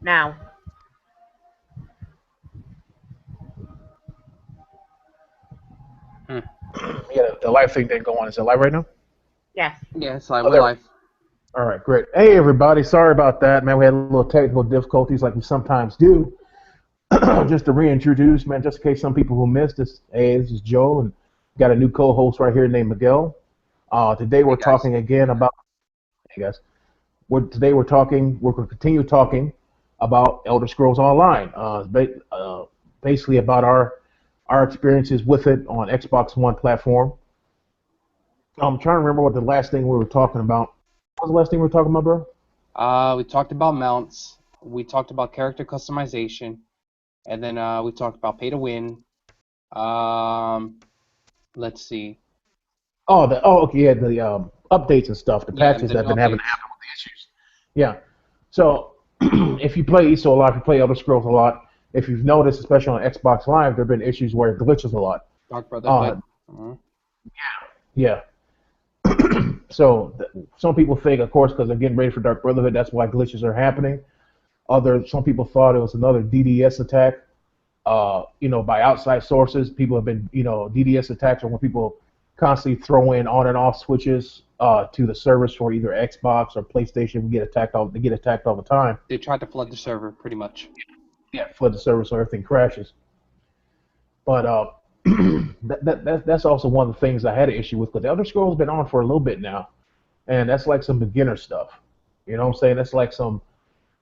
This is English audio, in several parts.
Now, Hmm. Yeah, the live thing didn't go on. Is it live right now? yes. Yeah, it's like Oh, we're there we live. go. All right, great. Hey, everybody. Sorry about that, man. We had a little technical difficulties like we sometimes do. Just to reintroduce, man, just in case some people who missed this, hey, this is Joe, and got a new co-host right here named Miguel. Today Hey we're guys. talking again about, hey guys, today we're going to continue talking about Elder Scrolls Online. Basically about our experiences with it on Xbox One platform. I'm trying to remember what the last thing we were talking about. What was the last thing we were talking about, bro? We talked about mounts. We talked about character customization, and then we talked about pay to win. Um, let's see. Okay, yeah, the updates and stuff, the Yeah, patches the that new have been having updates. happen with the issues. Yeah. So if you play ESO a lot, if you play Elder Scrolls a lot, if you've noticed, especially on Xbox Live, there have been issues where it glitches a lot. Dark Uh, Brotherhood. uh yeah. So some people think, of course, because they're getting ready for Dark Brotherhood, that's why glitches are happening. Some people thought it was another DDS attack. By outside sources, people have been, DDS attacks are when people constantly throw in on and off switches to the service for either Xbox or PlayStation. They get attacked all the time. They tried to flood the server, pretty much. Yeah, flood the server so everything crashes. But that's also one of the things I had an issue with. But the Elder Scrolls has been on for a little bit now, and that's like some beginner stuff. You know what I'm saying? That's like some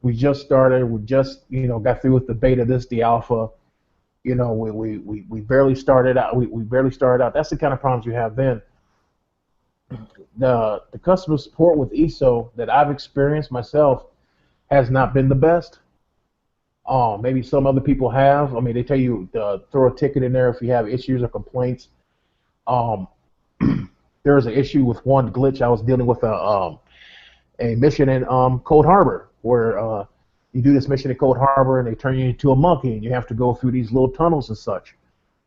we just started. We just got through with the beta, this the alpha. We barely started out. We barely started out. That's the kind of problems you have then. The customer support with ESO that I've experienced myself has not been the best. Maybe some other people have. I mean, they tell you to throw a ticket in there if you have issues or complaints. Um, there was an issue with one glitch. I was dealing with a mission in Cold Harbor where you do this mission in Cold Harbor and they turn you into a monkey and you have to go through these little tunnels and such.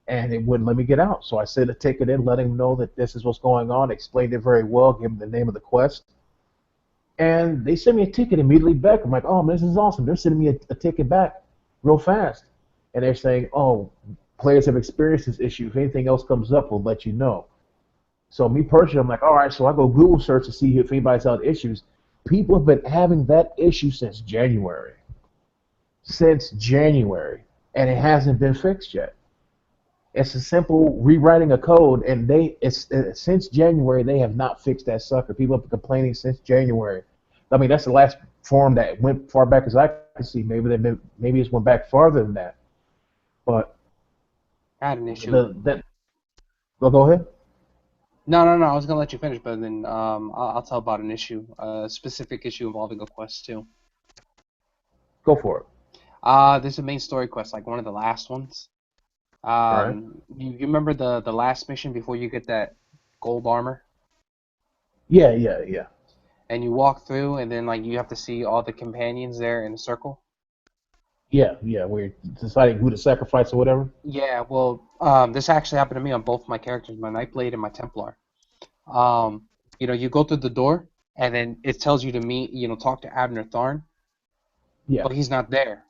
And it wouldn't let me get out. So I sent a ticket in, letting them know that this is what's going on. Explained it very well, gave them the name of the quest, and they sent me a ticket immediately back. I'm like, oh man, this is awesome. They're sending me a ticket back real fast, and they're saying, oh, players have experienced this issue. If anything else comes up, we'll let you know. So me personally, I'm like, all right. So I go Google search to see if anybody's had issues. People have been having that issue since January, and it hasn't been fixed yet. It's a simple rewriting of code, and since January they have not fixed that sucker. People have been complaining since January. I mean, that's the last forum that went far back as I can see. Maybe it's went back farther than that. But I had an issue. the that well, go ahead. No, no, no. I was gonna let you finish, but then I'll tell about an issue, a specific issue involving a quest too. Go for it. This is a main story quest, like one of the last ones. All right. You remember the last mission before you get that gold armor, Yeah, yeah, yeah, and you walk through, and then like you have to see all the companions there in a circle. yeah, yeah. We're deciding who to sacrifice or whatever. Yeah, well, this actually happened to me on both my characters, my Nightblade and my Templar. Um, you go through the door, and then it tells you to meet, talk to Abner Tharn, Yeah. but he's not there.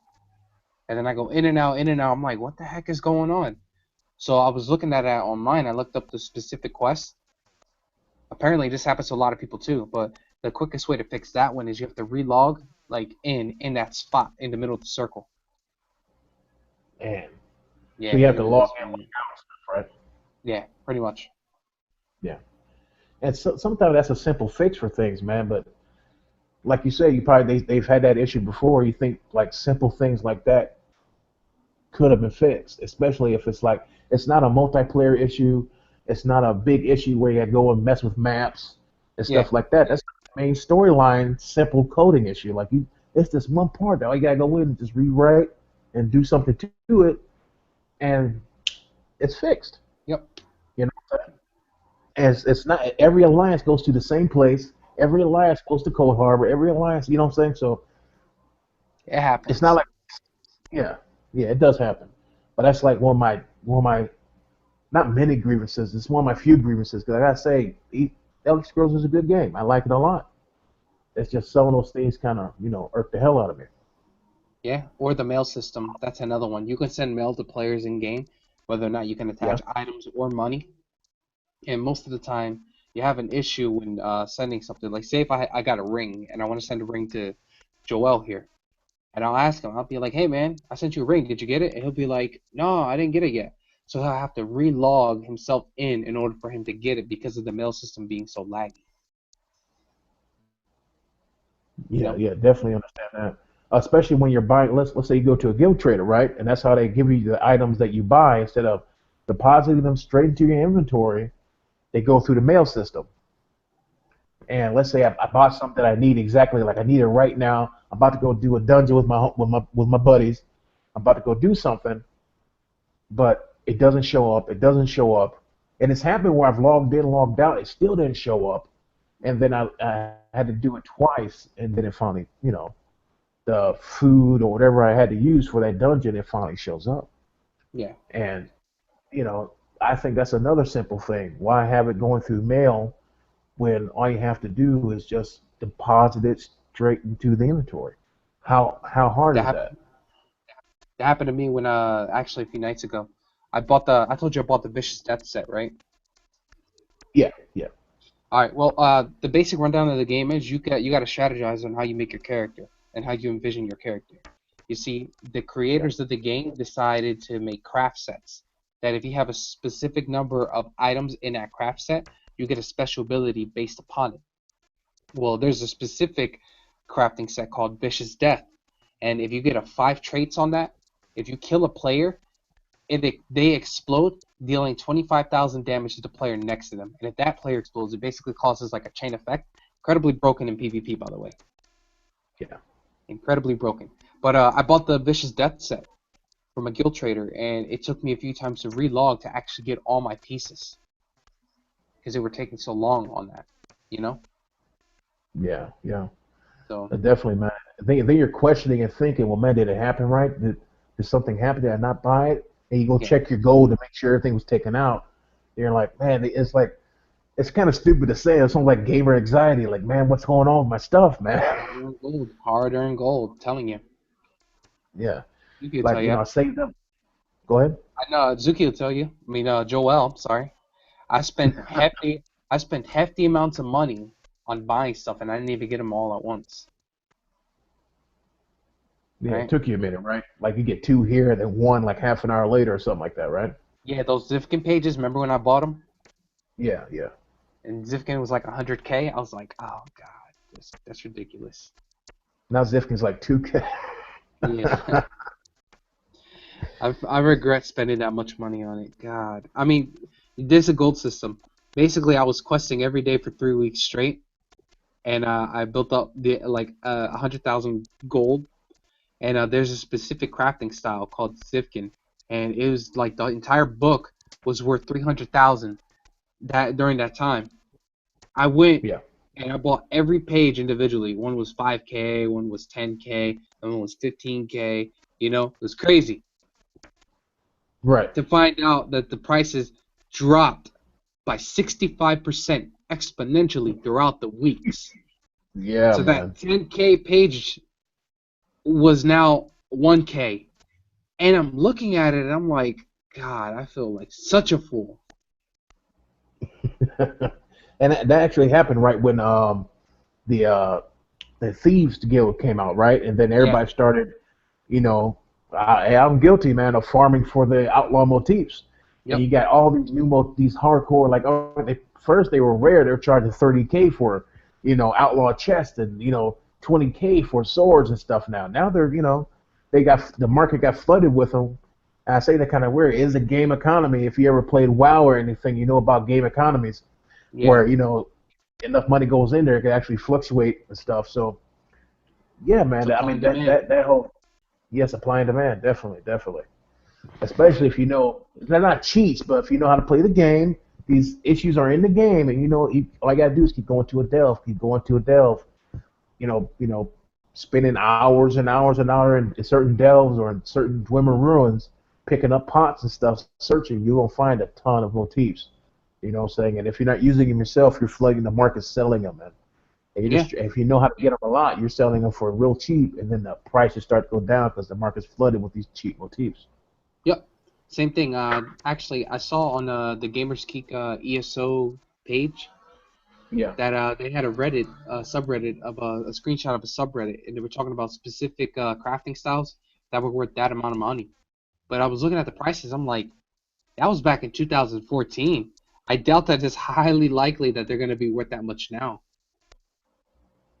And then I go in and out, in and out. I'm like, what the heck is going on? So I was looking at it online. I looked up the specific quest. Apparently, this happens to a lot of people too. But the quickest way to fix that one is you have to relog, like in that spot in the middle of the circle. And Yeah, so you have it to log was. in with accounts, right? Yeah, pretty much. Yeah. And sometimes that's a simple fix for things, man. But like you say, they've had that issue before. You think like simple things like that could have been fixed, especially if it's not a multiplayer issue, it's not a big issue where you got to go and mess with maps and Yeah, stuff like that. That's the main storyline, simple coding issue. It's this one part that all you got to go in and just rewrite and do something to it, and it's fixed. yep, You know, it's not every alliance goes to the same place. Every alliance goes to Cold Harbor. Every alliance, you know what I'm saying? So it it's not happens. like yeah, yeah, it does happen. But that's like one of my not many grievances. It's one of my few grievances because I gotta say, Elder Scrolls is a good game. I like it a lot. It's just some of those things kind of irk the hell out of me. Yeah, or the mail system. That's another one. You can send mail to players in game, whether or not you can Yeah. attach items or money. And most of the time, you have an issue when sending something. Like, say if I got a ring and I want to send a ring to Joel here, and I'll ask him, I'll be like, hey man, I sent you a ring. Did you get it? And he'll be like, no, I didn't get it yet. So he'll have to relog himself in order for him to get it because of the mail system being so laggy. You Yeah, know? yeah, definitely understand that. Especially when you're buying, let's say you go to a guild trader, right? And that's how they give you the items that you buy instead of depositing them straight into your inventory. They go through the mail system. And let's say I bought something I need exactly like I need it right now. I'm about to go do a dungeon with my buddies. I'm about to go do something, but it doesn't show up. It doesn't show up, and it's happened where I've logged in, logged out. It still didn't show up, and then I had to do it twice, and then it finally, the food or whatever I had to use for that dungeon, it finally shows up. Yeah. And you know, I think that's another simple thing. Why have it going through mail when all you have to do is just deposit it straight into the inventory? How hard That is happened that? that happened to me when actually a few nights ago. I told you I bought the Vicious Death set, right? Yeah, yeah, All right. Well, the basic rundown of the game is you got to strategize on how you make your character and how you envision your character. You see, the yeah, creators of the game decided to make craft sets that if you have a specific number of items in that craft set, you get a special ability based upon it. Well, there's a specific crafting set called Vicious Death, and if you get a five traits on that, if you kill a player, they explode, dealing 25,000 damage to the player next to them. And if that player explodes, it basically causes like a chain effect. Incredibly broken in PvP, by the way. yeah. Incredibly broken. But I bought the Vicious Death set from a guild trader, and it took me a few times to relog to actually get all my pieces because they were taking so long on that. You know? Yeah, yeah. So Definitely, man. Then you're questioning and thinking, well, man, did it happen right? Did something happen? Did I not buy it? And you go yeah, check your gold to make sure everything was taken out. You're like, man, it's like it's kind of stupid to say. It's almost like gamer anxiety. Like, man, what's going on with my stuff, man? hard earned gold. Telling you, Yeah, Zuki will tell like you. I saved up. Go ahead. I know Zuki will tell you. I mean, Joel. Sorry. I spent hefty I spent hefty amounts of money on buying stuff and I didn't even get them all at once. Yeah, it Right? took you a minute, right? Like you get two here and then one like half an hour later or something like that, right? Yeah, those Zifkin pages, remember when I bought them? Yeah, yeah. And Zifkin was like 100K? I was like, "Oh god, that's ridiculous." Now Zifkin's like 2K. Yeah. I regret spending that much money on it. God. I mean, there's a gold system. Basically, I was questing every day for 3 weeks straight and I built up the like 100,000 gold. And there's a specific crafting style called Zifkin, and it was like the entire book was worth 300,000 that during that time. I went Yeah, and I bought every page individually. One was 5K, one was 10K, and one was 15K. You know, it was crazy right. to find out that the prices dropped by 65% exponentially throughout the weeks. Yeah, So that man. 10K page was now 1K. And I'm looking at it and I'm like, God, I feel like such a fool. And that actually happened right when the uh the Thieves Guild came out, right? And then Yeah, everybody started, I'm guilty, man, of farming for the outlaw motifs. And yep, you got all these these hardcore, like, first they were rare. They were charging 30K for, outlaw chests and, 20K for swords and stuff now. Now they're, the market got flooded with them. And I say that kind of weird. It is a game economy. If you ever played WoW or anything, you know about game economies yeah. where, enough money goes in there, it can actually fluctuate and stuff. So, yeah, man. I Supply and mean demand. that whole supply and demand, definitely, definitely. Especially if they're not cheats, but if you know how to play the game, these issues are in the game, and all you gotta do is keep going to a delve, keep going to a delve. Spending hours and hours and hours in certain delves or in certain Dwemer ruins, picking up pots and stuff, searching, you're gonna find a ton of motifs. You know what I'm saying? And if you're not using them yourself, you're flooding the market selling them, man. And you Yeah. just if you know how to get them a lot, you're selling them for real cheap, and then the prices start to go down because the market's flooded with these cheap motifs. Yep. Same thing. Actually, I saw on the Gamers Geek ESO page Yeah. that they had a Reddit subreddit of a screenshot of a subreddit, and they were talking about specific crafting styles that were worth that amount of money. But I was looking at the prices. I'm like, that was back in 2014. I doubt that it's highly likely that they're going to be worth that much now.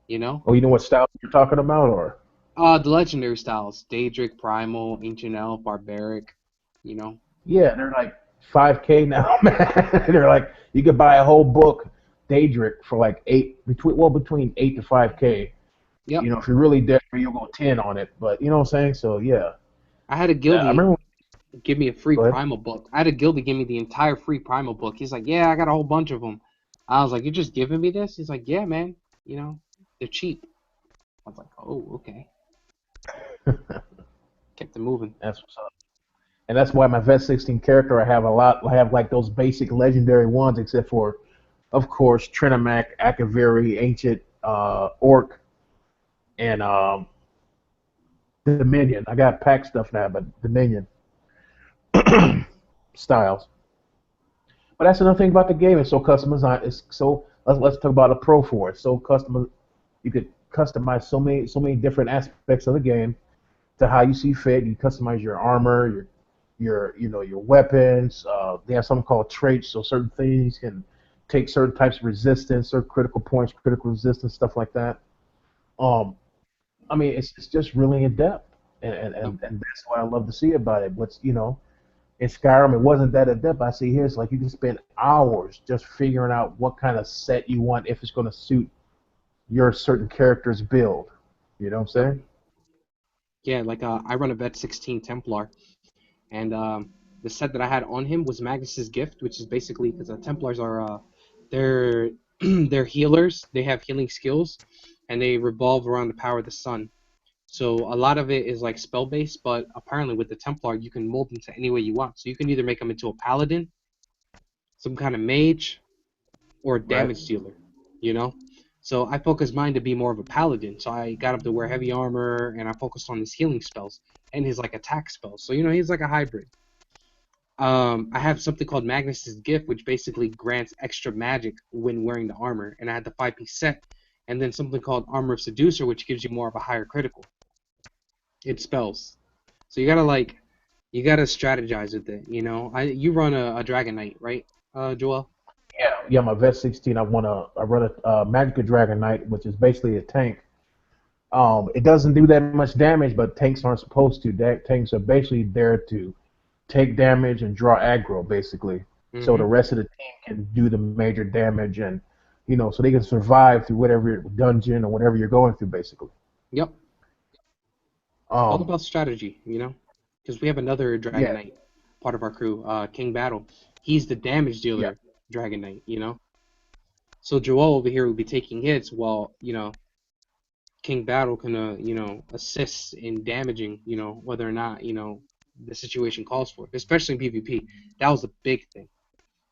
You know? Oh, you know what style you're talking about, or The legendary styles: Daedric, Primal, Ancient Elf, Barbaric. You know? yeah, they're like 5K now, man. They're like you could buy a whole book, Daedric, for like between 8 to 5K. Yep. If you're really desperate, you'll go 10 on it. But you know what I'm saying? So yeah, I had a I guildie remember. give me a free Go ahead. Primal book. I had a guildie give me the entire free Primal book. He's like, yeah, I got a whole bunch of them. I was like, you're just giving me this? He's like, yeah, man. You know, they're cheap. I was like, oh, okay. Kept it moving. That's what's up. And that's why my Vet 16 character, I have a lot. I have like those basic legendary ones, except for, of course, Trinimac, Akaviri, Ancient Orc, and Dominion. I got pack stuff now, but Dominion styles. But that's another thing about the game. It's so customized. It's so let's talk about a pro for it. So custom. You could customize so many different aspects of the game to how you see fit. You customize your armor, your weapons. They have something called traits, so certain things can take certain types of resistance, certain critical points, critical resistance, stuff like that. Um, I mean, it's just really in depth, and that's what I love to see about it. In Skyrim, it wasn't that in depth. I see here, it's like you can spend hours just figuring out what kind of set you want if it's going to suit your certain character's build. You know what I'm Yep. saying? Yeah, like I run a Vet 16 Templar, and the set that I had on him was Magnus's Gift, which is basically because Templars are they're they're healers. They have healing skills, and they revolve around the power of the sun. So a lot of it is like spell based, but apparently with the Templar you can mold them to any way you want. So you can either make them into a paladin, some kind of mage, or a Right. damage dealer. You know. So I focused mine to be more of a paladin. So I got him to wear heavy armor, and I focused on his healing spells and his like attack spells. So he's like a hybrid. I have something called Magnus's Gift, which basically grants extra magic when wearing the armor, and I had the 5-piece set, and then something called Armor of Seducer, which gives you more of a higher critical. It spells, so you gotta strategize with it. You run a Dragon Knight, right, Joel? Yeah, my Vet 16. I run a Magicka Dragon Knight, which is basically a tank. It doesn't do that much damage, but tanks aren't supposed to. Tanks are basically there to take damage and draw aggro, basically, so the Mm-hmm. rest of the team can do the major damage and so they can survive through whatever dungeon or whatever you're going through, basically. Yep. All Um, about strategy, because we have another Dragon yeah, Knight, part of our crew, King Battle. He's the damage yeah, dealer Dragon Knight. So Joel over here will be taking hits while, King Battle can, assist in damaging, whether or not, the situation calls for it, especially in PvP. That was a big thing.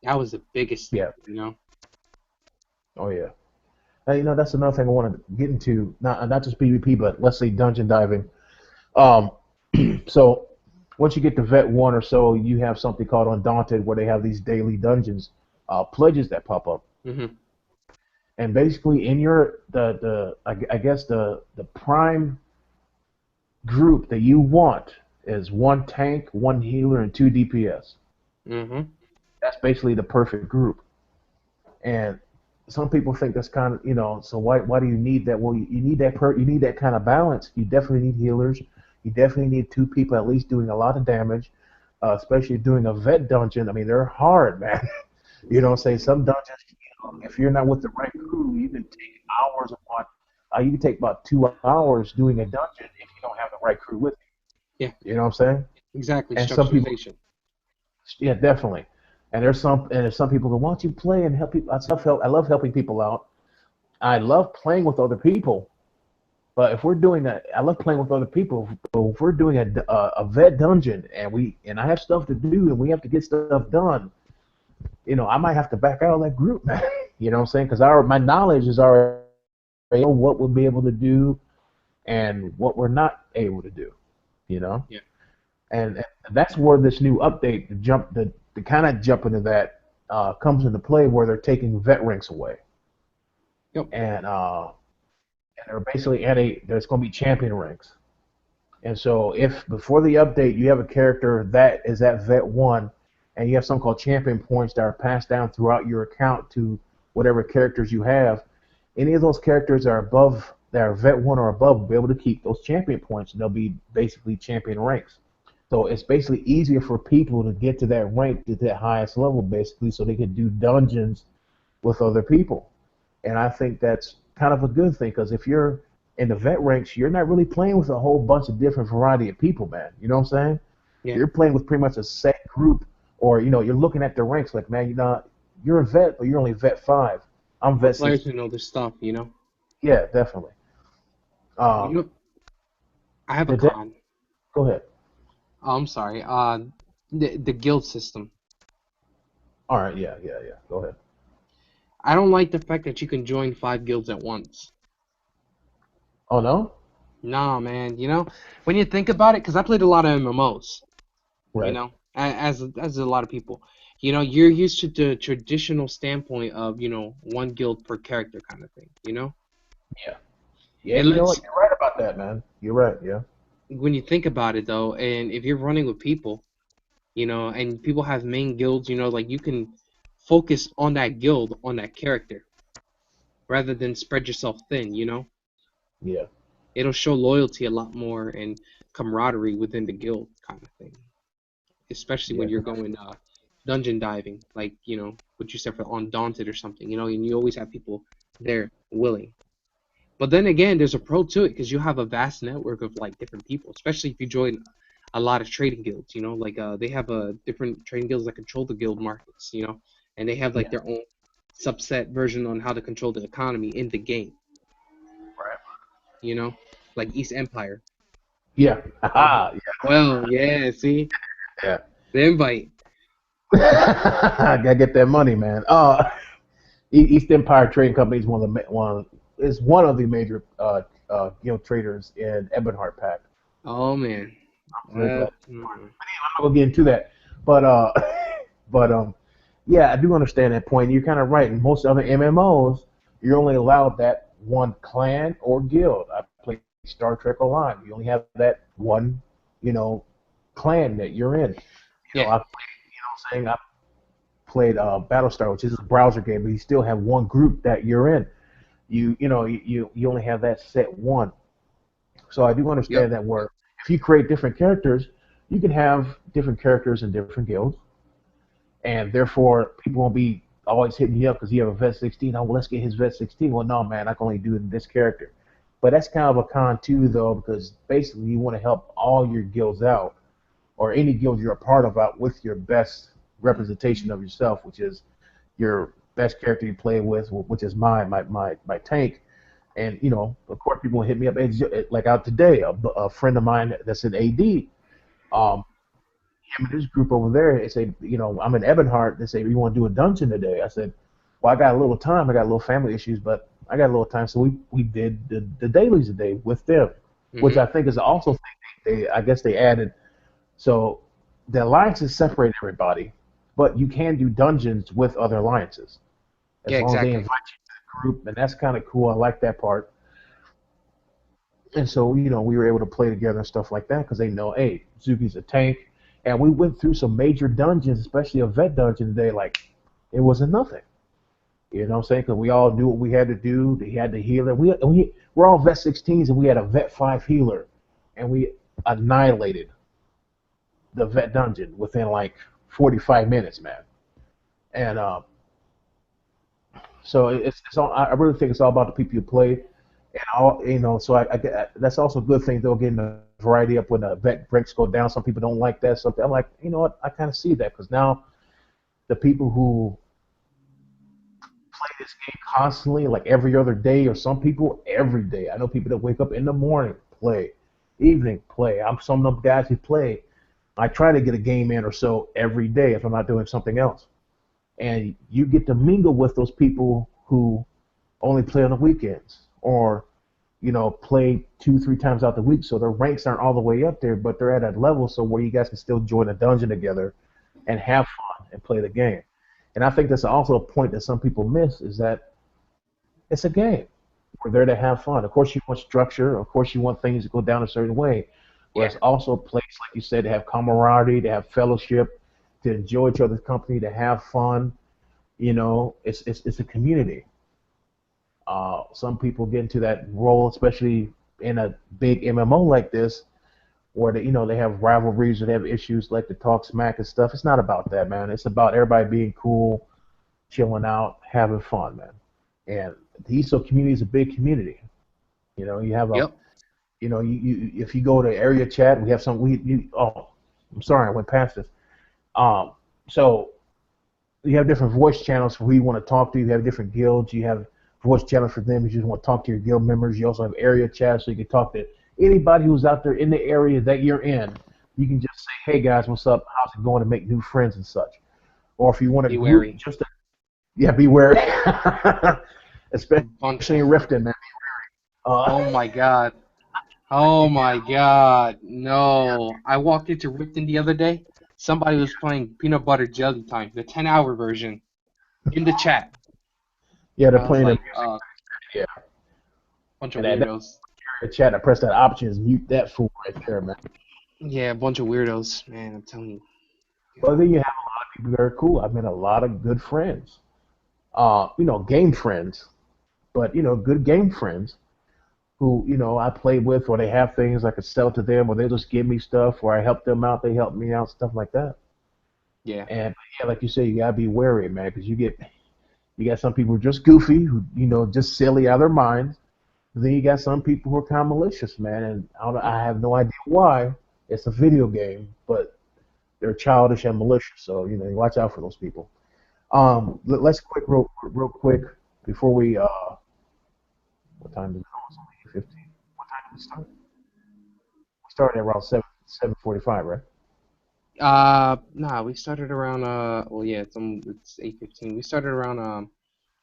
That was the biggest thing, yeah. you know? Oh yeah. That's another thing I want to get into. Not just PvP, but let's say dungeon diving. Um, so once you get to Vet 1 or so, you have something called Undaunted, where they have these daily dungeons, pledges that pop up. Hmm. And basically, in I guess the prime group that you want is one tank, one healer, and two DPS. Hmm. That's basically the perfect group. And some people think that's kind of so why do you need that? Well, you need you need that kind of balance. You definitely need healers. You definitely need two people at least doing a lot of damage, especially doing a vet dungeon. I mean, they're hard, man. Say some dungeons, if you're not with the right crew, you can take hours upon. You can take about 2 hours doing a dungeon if you don't have the right crew with Yeah, you. You know what I'm saying? exactly. And some people, Structurization. yeah, definitely. There's some people that want you play and help people. I love helping people out. I love playing with other people. But if we're doing that, I love playing with other people. But if we're doing a vet dungeon and I have stuff to do and we have to get stuff done, I might have to back out of that group, man. You know what I'm saying? Because my knowledge is already what we'll be able to do and what we're not able to do, you know? Yeah. And that's where this new update, the kind of jump into that comes into play where they're taking vet ranks away. Yep. And they're basically there's going to be champion ranks. And so if before the update you have a character that is at vet 1 and you have something called champion points that are passed down throughout your account to whatever characters you have, any of those characters that are vet 1 or above will be able to keep those champion points, and they'll be basically champion ranks. So it's basically easier for people to get to that rank, to that highest level, basically, so they can do dungeons with other people. And I think that's kind of a good thing, because if you're in the vet ranks, you're not really playing with a whole bunch of different variety of people, man. You know what I'm saying? Yeah. You're playing with pretty much a set group, or you're looking at the ranks like, man, you're a vet, but you're only vet 5. I'm vet Players 6. who know their stuff, you know. Yeah, definitely. You Um, know, I have a did that, con. go ahead. Oh, I'm sorry. The guild system. All right, yeah, yeah, yeah. Go ahead. I don't like the fact that you can join 5 guilds at once. Oh no? Nah, man. You know, when you think about it, because I played a lot of MMOs. You Right. know, as a lot of people. You know, you're used to the traditional standpoint of, one guild per character kind of thing. You know, Yeah. Yeah, it you know what? lets You're right about that, man. You're right. Yeah. when you think about it though, and if you're running with people, and people have main guilds, like you can focus on that guild, on that character, rather than spread yourself thin, Yeah. It'll show loyalty a lot more and camaraderie within the guild kind of thing, especially when Yeah. you're going dungeon diving, like, what you said for Undaunted or something, and you always have people there willing. But then again, there's a pro to it because you have a vast network of like different people, especially if you join a lot of trading guilds. Like they have different trading guilds that control the guild markets. And they have like Yeah. their own subset version on how to control the economy in the game. Right. You know, like East Empire. Yeah. Uh-huh. Aha. Well, yeah. See, Yeah. the invite. Gotta get that money, man. East Empire Trading Company is one of the major guild traders in Ebonheart Pack. Oh man. I'm very glad. Mm. I'm not gonna get into that, but but yeah, I do understand that point. You're kind of right. In most other MMOs, you're only allowed that one clan or guild. I play Star Trek Online. You only have that one, you know, clan that you're in. Yeah. I played, what I'm saying, I played Battlestar, which is a browser game, but you still have one group that you're in. You only have that set one. So I do Yep. understand that where if you create different characters, you can have different characters in different guilds, and therefore people won't be always hitting you up because you have a vet 16. Oh, well, let's get his vet 16. Well, no, man, I can only do this character. But that's kind of a con too, though, because basically you want to help all your guilds out, or any guild you're a part of out with your best representation of yourself, which is your best character you play with, which is my tank. And of course, people will hit me up. Like out today, a friend of mine that's in AD, um, him and his group over there, they say, I'm in Ebonheart. They say, you want to do a dungeon today? I said, well, I got a little time. I got a little family issues, but I got a little time. So we did the dailies today with them, which Mm-hmm. I think is also thing I guess they added. So the alliances separate everybody, but you can do dungeons with other alliances Yeah. as long as they Exactly. invite you to the group, and that's kind of cool. I like that part. And so, we were able to play together and stuff like that because they know, hey, Zuki's a tank. And we went through some major dungeons, especially a vet dungeon today, like it wasn't nothing. You know what I'm saying? Because we all knew what we had to do. They had the healer. We're all vet 16s, and we had a vet 5 healer. And we annihilated the vet dungeon within like 45 minutes, man. And so it's all, I really think it's all about the people you play. And all so that's also a good thing though, getting the variety up when the vet breaks go down. Some people don't like that. Something I'm like, you know what? I kind of see that because now the people who play this game constantly, like every other day, or some people every day. I know people that wake up in the morning, play, evening, play. I'm some of them guys who play. I try to get a game in or so every day if I'm not doing something else. And you get to mingle with those people who only play on the weekends, or play 2, 3 times out the week. So their ranks aren't all the way up there, but they're at a level so where you guys can still join a dungeon together and have fun and play the game. And I think that's also a point that some people miss is that it's a game. We're there to have fun. Of course, you want structure. Of course, you want things to go down a certain way. But Yeah. it's also a place, like you said, to have camaraderie, to have fellowship, to enjoy each other's company, to have fun. It's a community. Some people get into that role, especially in a big MMO like this, where they have rivalries or they have issues like to talk smack and stuff. It's not about that, man. It's about everybody being cool, chilling out, having fun, man. And the ESO community is a big community. You have a, Yep. if you go to area chat, we have some. Oh, I'm sorry, I went past this. Um, so you have different voice channels for who you want to talk to. You have different guilds. You have voice channels for them if you just want to talk to your guild members. You also have area chat so you can talk to anybody who's out there in the area that you're in. You can just say, "Hey guys, what's up? How's it going?" to make new friends and such. Or if you want a Be group, wary. yeah, be wary, A bunch. especially in Riften, man. Oh Uh, my God. Oh my God. No. I walked into Ripton the other day. Somebody was playing Peanut Butter Jelly Time, the 10-hour version, in the chat. yeah, they're I was playing them. like, Yeah, bunch of and that weirdos. area chat, I press that option is mute that fool right there, man. Yeah, a bunch of weirdos, man. I'm telling you. But God. then you have a lot of people that are cool. I've made a lot of good friends. Game friends, but good game friends who I play with, or they have things I could sell to them, or they just give me stuff, or I help them out, they help me out, stuff like that. Yeah. And yeah, like you say, you gotta be wary, man, because you got some people who are just goofy, who just silly out of their minds. Then you got some people who are kind of malicious, man, and I have no idea why. It's a video game, but they're childish and malicious, so you watch out for those people. Let's real quick before we what time is it? Oh, it's only 8:15. What time did we start? We started at around 7:45, right? Nah, we started around well yeah, it's 8:15. We started around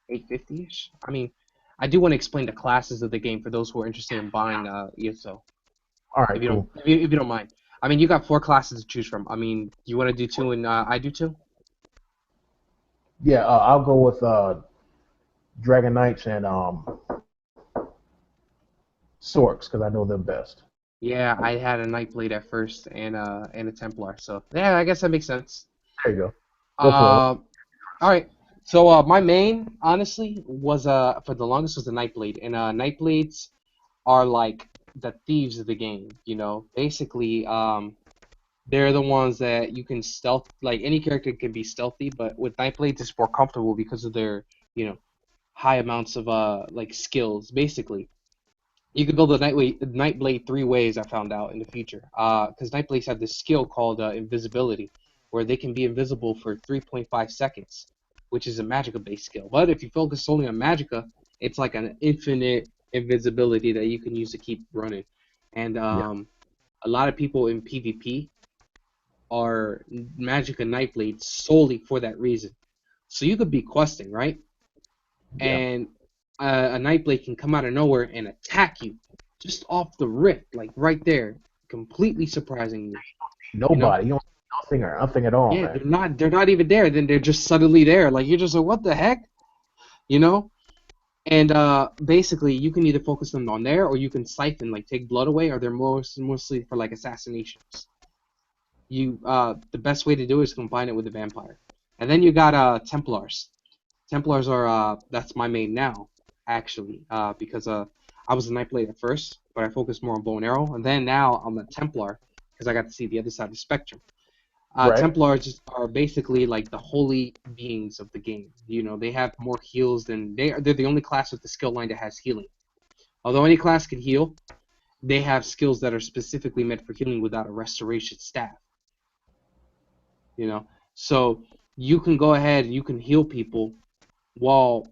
8:50ish. I mean, I do want to explain the classes of the game for those who are interested in buying ESO. All right, cool. If you don't mind. I mean, you got four classes to choose from. I mean, you want to do two and I do two? Yeah, I'll go with Dragon Knights and Sorks because I know them best. Yeah, I had a Nightblade at first and a Templar. So yeah, I guess that makes sense. There you go. Go for it. Uh, all right. So my main, honestly, was for the longest was the Nightblade, and Nightblades are like the thieves of the game. Basically, they're the ones that you can stealth. Like any character can be stealthy, but with Nightblades, it's more comfortable because of their you know high amounts of like skills. Basically, you can build a Nightblade three ways. I found out in the future. Because Nightblades have this skill called invisibility, where they can be invisible for 3.5 seconds, which is a Magicka based skill. But if you focus solely on Magicka, it's like an infinite invisibility that you can use to keep running. And Yeah, a lot of people in PvP are Magicka Nightblades solely for that reason. So you could be questing, right? yeah. And a Nightblade can come out of nowhere and attack you just off the rip, like right there, completely surprising you. You know? Nobody. You don't see nothing or nothing at all, Yeah, man. they're not even there. Then they're just suddenly there. Like you're just like, what the heck? You know? And basically, you can either focus them on there, or you can siphon, like take blood away, or they're mostly for like assassinations. The best way to do it is combine it with the vampire. And then you got Templars. Templars are that's my main now, actually, because I was a Nightblade at first, but I focused more on bow and arrow, and then now I'm a Templar because I got to see the other side of the spectrum. Right? Templars are basically like the holy beings of the game. They have more heals than they're the only class with the skill line that has healing. Although any class can heal, they have skills that are specifically meant for healing without a restoration staff. You know, so you can go ahead and you can heal people while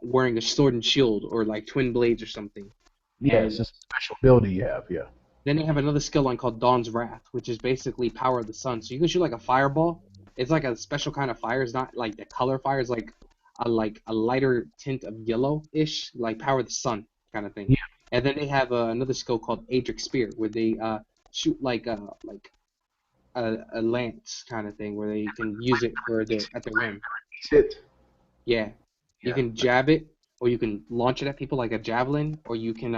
wearing a sword and shield or like twin blades or something. Yeah, it's And just a special ability you have. Yeah. then they have another skill line called Dawn's Wrath, which is basically power of the sun. So you can shoot like a fireball. It's like a special kind of fire. It's not like the color fire. It's like a lighter tint of yellow-ish, like power of the sun kind of thing. Yeah. And then they have another skill called Adric Spear, where they shoot like a lance kind of thing, where they can use it for their at the rim. Sit. Yeah, you Yeah. can jab it, or you can launch it at people like a javelin, or you can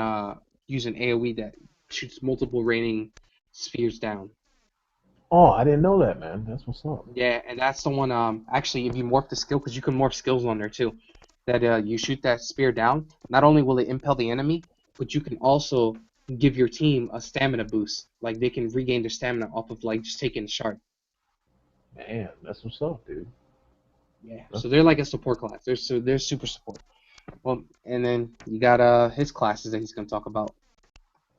use an AoE that shoots multiple raining spheres down. Oh, I didn't know that, man. That's what's up. Yeah, and that's the one. Actually, if you morph the skill, because you can morph skills on there too, that you shoot that spear down. Not only will it impel the enemy, but you can also give your team a stamina boost. Like they can regain their stamina off of like just taking a shard. Man, that's what's up, dude. Yeah, That's, so they're like a support class. They're super support. Well, and then you got his classes that he's gonna talk about.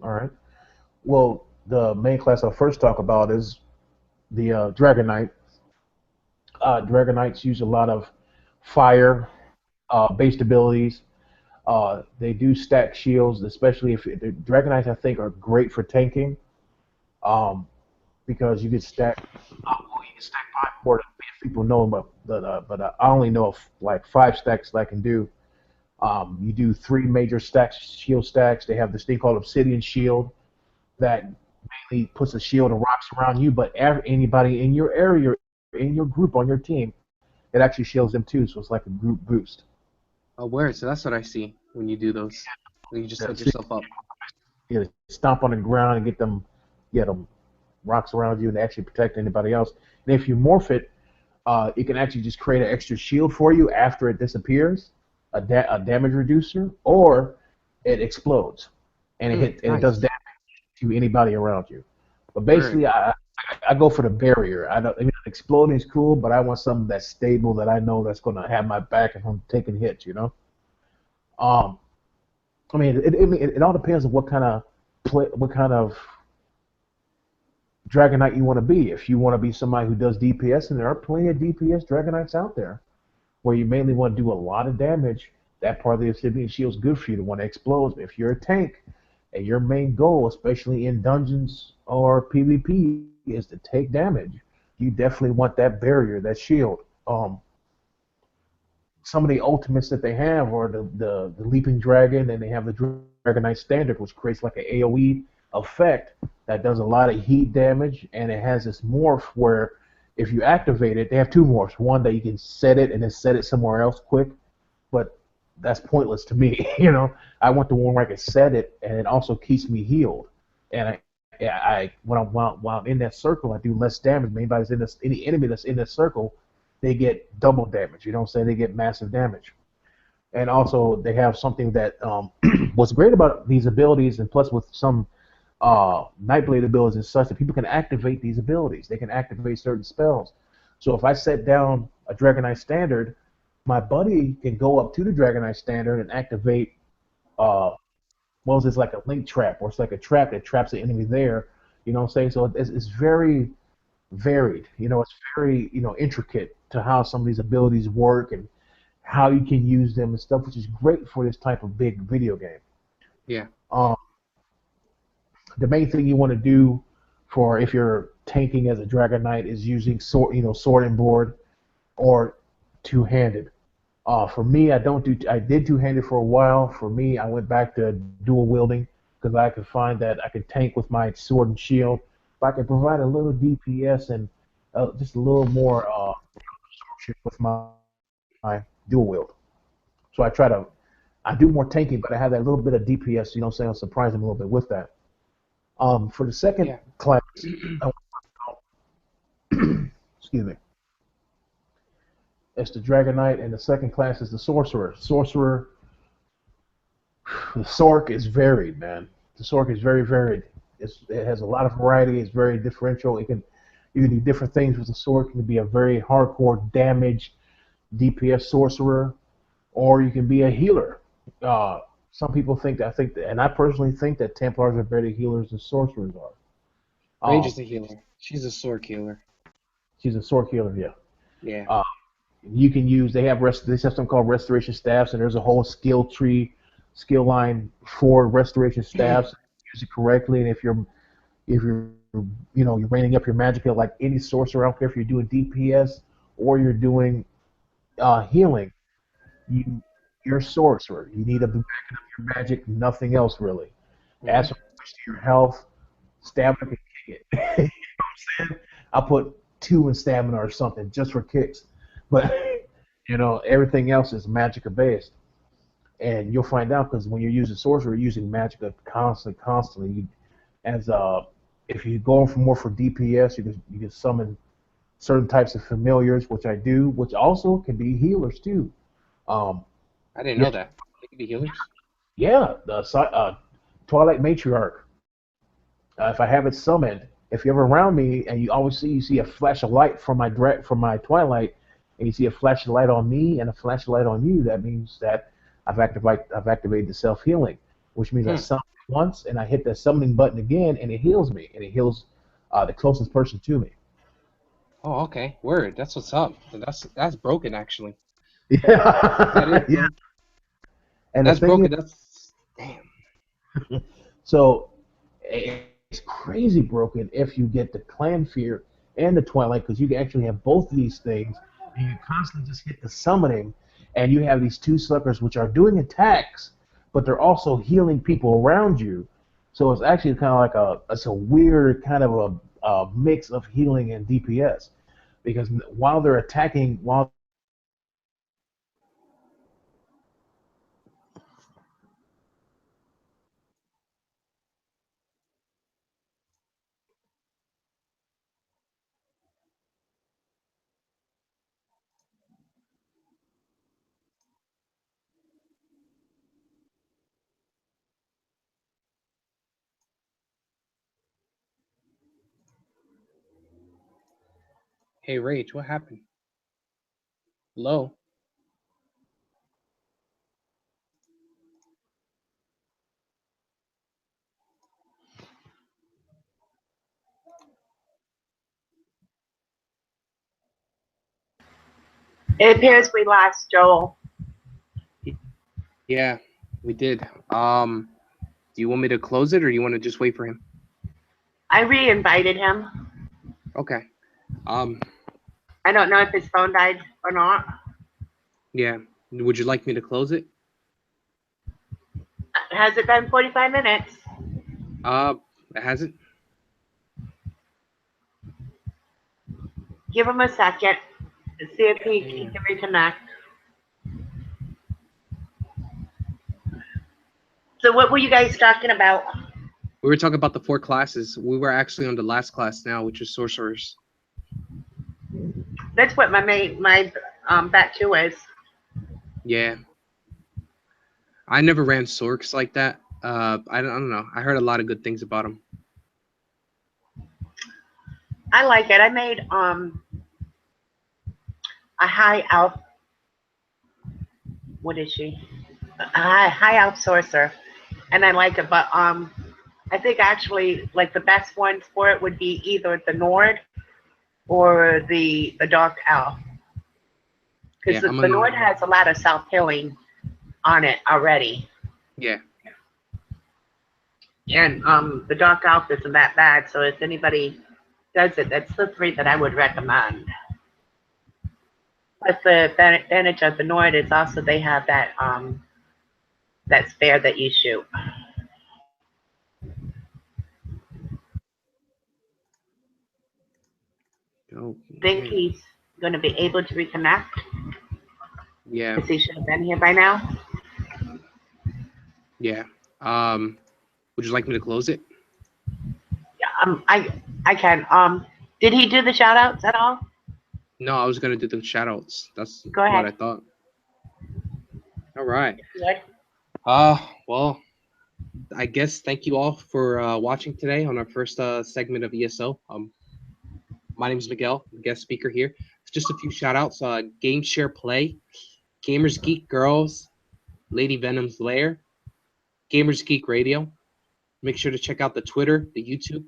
all right. Well, the main class I'll first talk about is the Dragon Knight. Dragon Knights use a lot of fire based abilities. They do stack shields, especially if the Dragon Knights I think are great for tanking. Um, because you can stack. Well, you can stack five more than people know, but I only know of like five stacks that I can do. You do three major stacks, shield stacks. They have this thing called Obsidian Shield that mainly puts a shield of rocks around you, but anybody in your area, in your group, on your team, it actually shields them too. So it's like a group boost. Oh, where? So that's what I see when you do those. When you just Yeah, set yourself up. you stomp on the ground and get them rocks around you, and they actually protect anybody else. And if you morph it, it can actually just create an extra shield for you after it disappears, a damage reducer, or it explodes and it does Nice. damage to anybody around you. But Word. basically, I go for the barrier. I mean, exploding is cool, but I want something that's stable that I know that's going to have my back if I'm taking hits. Um, I mean, it all depends on what kind of Dragon Knight you want to be. If you want to be somebody who does DPS, and there are plenty of DPS Dragon Knights out there, where you mainly want to do a lot of damage, that part of the Obsidian Shield is good for you to want to explode. If you're a tank, and your main goal, especially in dungeons or PvP, is to take damage, you definitely want that barrier, that shield. Some of the ultimates that they have are the Leaping Dragon, and they have the Dragon Knight Standard, which creates like an AoE effect that does a lot of heat damage, and it has this morph where if you activate it, they have two morphs. One that you can set it and then set it somewhere else quick, but that's pointless to me. I want the one where I can set it, and it also keeps me healed. And while I'm in that circle, I do less damage. Any enemy that's in that circle, they get double damage. You know what I'm saying? They get massive damage. And also, they have something that what's great about these abilities, and plus with some Nightblade abilities and such, that people can activate these abilities. They can activate certain spells. So if I set down a Dragon Knight Standard, my buddy can go up to the Dragon Knight Standard and activate, uh, what was this, like a link trap, or it's like a trap that traps the enemy there. You know what I'm saying? So it's very varied. It's very, intricate to how some of these abilities work and how you can use them and stuff, which is great for this type of big video game. Yeah. Um, the main thing you want to do for if you're tanking as a Dragon Knight is using sword and board or two-handed. For me, I did two-handed for a while. For me, I went back to dual wielding because I could find that I could tank with my sword and shield. If I could provide a little DPS and just a little more absorption with my dual wield. So I do more tanking, but I have that little bit of DPS. You know what I'm saying? I'll surprise them a little bit with that. For the second Yeah. class, I excuse me, it's the Dragon Knight, and the second class is the Sorcerer. The Sorc is varied, man. The Sorc is very varied. It has a lot of variety. It's very differential. You can do different things with the Sorc. You can be a very hardcore damage DPS sorcerer, or you can be a healer. Some people and I personally think that Templars are better healers than sorcerers are. Range is a healer. She's a sword healer. She's a Sorc healer, yeah. Yeah. Uh, you can use. They have something called restoration staffs, and there's a whole skill line for restoration staffs. Use it correctly, and if you're you're raining up your magic like any sorcerer. I don't care if you're doing DPS or you're doing healing. You You're a sorcerer. You need to be backing up your magic, nothing else really. Hmm. As for your health, stamina can kick it. You know what I'm saying? I'll put 2 in stamina or something just for kicks. But everything else is magic based. And you'll find out because when you're using sorcery, you're using magic constantly. As if you go for more for DPS, you can summon certain types of familiars, which I do, which also can be healers too. Um, I didn't yeah, know that. They could be healers. yeah, the Twilight Matriarch. If I have it summoned, if you're ever around me and you see a flash of light from my Twilight, and you see a flash of light on me and a flash of light on you, that means that I've activated the self healing, which means I Hmm. summon once and I hit the summoning button again and it heals me and it heals the closest person to me. Oh, okay. Word. That's what's up. That's broken actually. That Yeah, is yeah. broken. And the That's thing is, broken. That's damn. so it's crazy broken if you get the clan fear and the twilight because you can actually have both of these things and you constantly just hit the summoning and you have these two suckers which are doing attacks but they're also healing people around you. So it's actually kind of like a weird kind of a mix of healing and DPS because while they're attacking while Hey, Rage, what happened? Hello. It appears we lost Joel. Yeah, we did. Do you want me to close it or do you want to just wait for him? I re-invited him. Okay. Um, I don't know if his phone died or not. yeah. Would you like me to close it? Has it been 45 minutes? Uh, has it? Give him a second and see if he Damn. can reconnect. So what were you guys talking about? We were talking about the 4 classes. We were actually on the last class now, which is sorcerers. That's what my bet two is. Yeah. I never ran sorcs like that. I don't know. I heard a lot of good things about them. I like it. I made a high elf. What is she? A high elf sorcerer, and I like it. But I think actually like the best ones for it would be either the Nord or the dark elf. Because Yeah, the Nord has a lot of self healing on it already, yeah. and the Dark Elf isn't that bad. So if anybody does it, that's the three that I would recommend. But the advantage of the Nord is also they have that spear that you shoot. I think Okay. he's going to be able to reconnect Yeah, because he should have been here by now. yeah. Would you like me to close it? Yeah, I can. Did he do the shout outs at all? No, I was gonna do the shoutouts. That's Go what ahead. I thought. All right. Good. Well, I guess thank you all for watching today on our first segment of ESO. My name is Miguel, guest speaker here. Just a few shout outs. Game Share Play, Gamers Geek Girls, Lady Venom's Lair, Gamers Geek Radio. Make sure to check out the Twitter, the YouTube,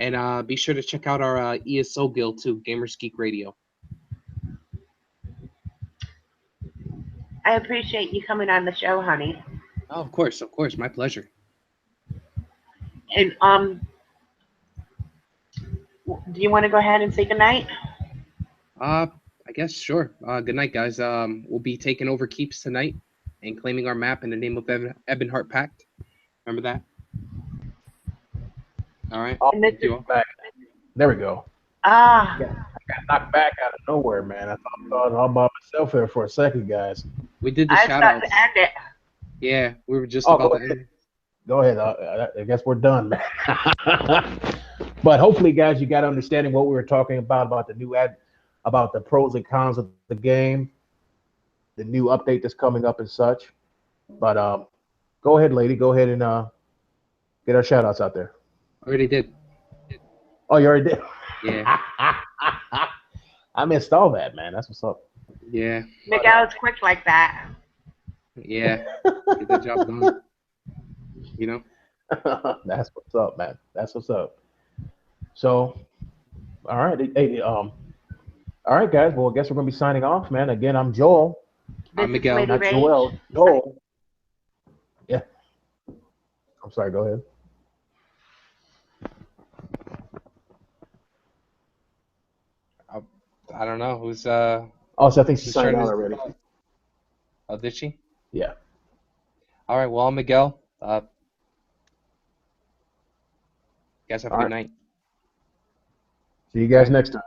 and be sure to check out our ESO guild too, Gamers Geek Radio. I appreciate you coming on the show, honey. Oh, of course, my pleasure. And do you want to go ahead and say goodnight? Uh, I guess sure. Good night, guys. We'll be taking over keeps tonight and claiming our map in the name of Ebonheart Pact. Remember that? All right. Oh, And this Thank is you all. back. There we go. ah. I got knocked back out of nowhere, man. I thought all by myself here for a second, guys. We did the I shout start outs. to end it. Yeah, we were just Oh, about go to ahead. end. Go ahead. I guess we're done, man. But hopefully, guys, you got understanding what we were talking about the new about the pros and cons of the game, the new update that's coming up and such. But go ahead, lady. Go ahead and get our shout outs out there. Already did. Oh, you already did? Yeah. I missed all that, man. That's what's up. Yeah. Miguel's quick like that. Yeah. Get the job done. You know? That's what's up, man. That's what's up. So, all right. Hey, all right, guys. Well, I guess we're going to be signing off, man. Again, I'm Joel. This I'm is Miguel. Lady Not Rage. Joel. Joel. Yeah. I'm sorry. Go ahead. I don't know who's Oh, so I think she who's signed starting out this. already. Oh, did she? Yeah. All right. Well, I'm Miguel. Guys have a All good right. night. See you guys Bye. next time.